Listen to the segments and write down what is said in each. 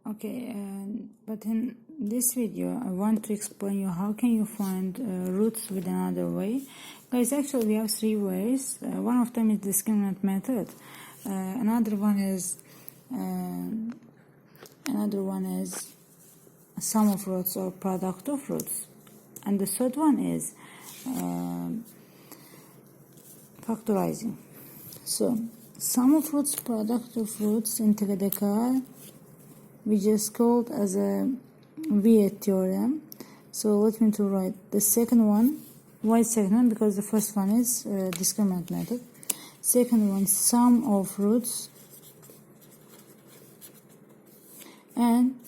Okay, but in this video I want to explain you how can you find roots with another way. Guys, actually we have three ways. One of them is discriminant method. Another one is sum of roots or product of roots, and the third one is factorizing. So sum of roots, product of roots in theoretical we just called as a Viet theorem. So let me to write the second one. Why second one? Because the first one is discriminant method. Second one, sum of roots and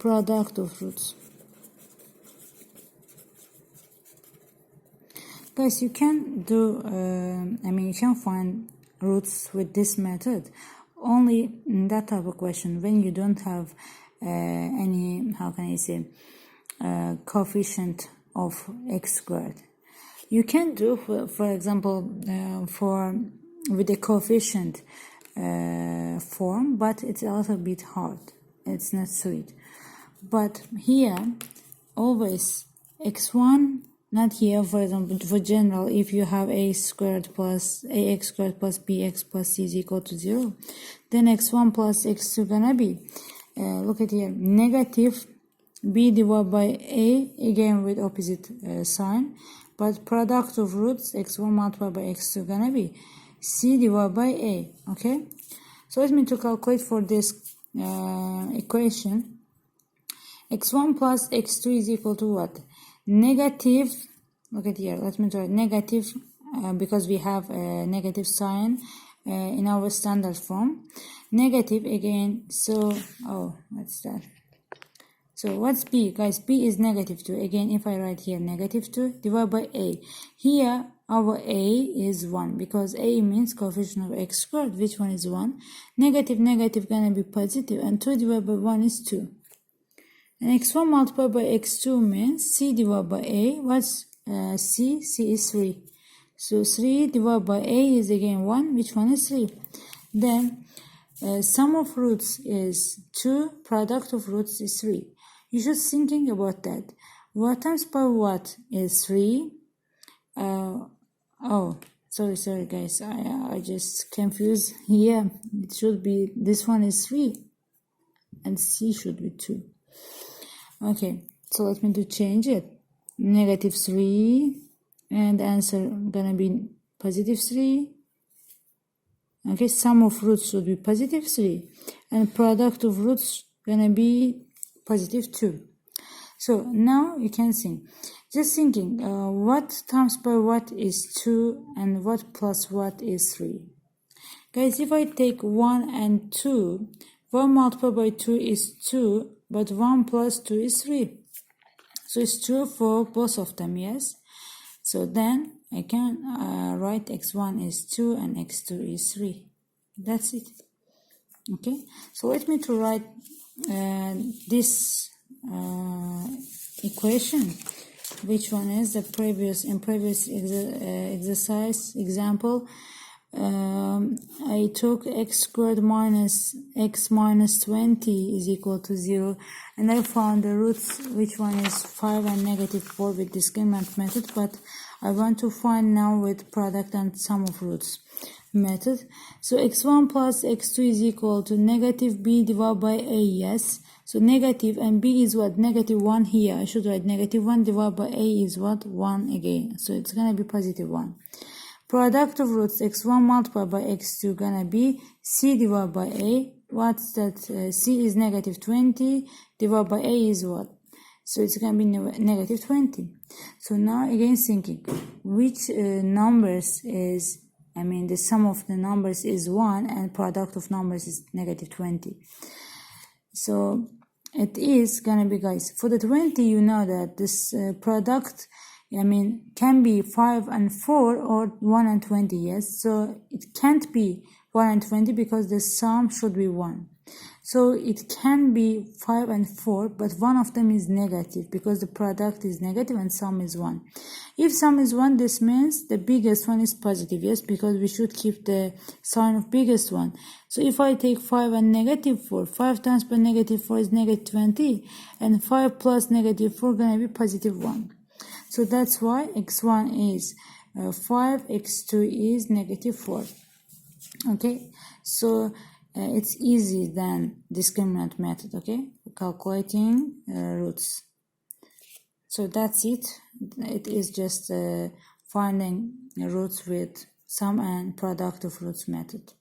product of roots. Guys, you can do you can find roots with this method only in that type of question when you don't have any, how can I say, coefficient of x squared. You can do, for example, with a coefficient form, but it's also a bit hard. It's not sweet. But here, always x1, not here, for example, for general, if you have ax squared plus bx plus c is equal to 0, then x1 plus x2 gonna be, look at here, negative b divided by a, again with opposite sign, but product of roots, x1 multiplied by x2 gonna be c divided by a, okay? So let me to calculate for this equation. x1 plus x2 is equal to what? Negative, look at here, let me try negative, because we have a negative sign in our standard form. Negative again, so, what's that? So what's b? Guys, b is negative 2. Again, if I write here negative 2 divided by a. Here, our a is 1, because a means coefficient of x squared, which one is 1. Negative gonna be positive, and 2 divided by 1 is 2. And x1 multiplied by x2 means c divided by a. What's c? C is 3. So 3 divided by a is again 1. Which one is 3? Then sum of roots is 2. Product of roots is 3. You should thinking about that. What times by what is 3? Sorry guys. I just confused here. It should be, this one is 3. And c should be 2. Okay, so let me change it. Negative 3, and the answer gonna be positive 3. Okay, sum of roots should be positive 3, and product of roots gonna be positive 2. So now you can see, just thinking, what times by what is 2, and what plus what is 3. Guys, if I take 1 and 2, 1 multiplied by 2 is 2, but 1 plus 2 is 3. So it's true for both of them, yes? So then I can write x1 is 2 and x2 is 3. That's it. Okay? So let me to write this equation. Which one is the previous example? I took x squared minus x minus 20 is equal to 0, and I found the roots, which one is 5 and negative 4 with discriminant method, but I want to find now with product and sum of roots method. So x1 plus x2 is equal to negative b divided by a, yes. So negative, and b is what? Negative 1 here. I should write negative 1 divided by a is what? 1 again. So it's gonna be positive 1. Product of roots, x1 multiplied by x2 gonna be c divided by a. What's that? C is negative 20 divided by a is what? So it's gonna be negative 20. So now again thinking, which numbers is, the sum of the numbers is 1 and product of numbers is negative 20. So it is gonna be, guys, for the 20, you know that this product can be 5 and 4 or 1 and 20, yes? So it can't be 1 and 20 because the sum should be 1. So it can be 5 and 4, but one of them is negative because the product is negative and sum is 1. If sum is 1, this means the biggest one is positive, yes, because we should keep the sign of biggest one. So if I take 5 and negative 4, 5 times by negative 4 is negative 20, and 5 plus negative 4 gonna be positive 1. So that's why x1 is 5, x2 is negative 4. Okay, so it's easy than discriminant method, okay, calculating roots. So that's it. It is just finding roots with sum and product of roots method.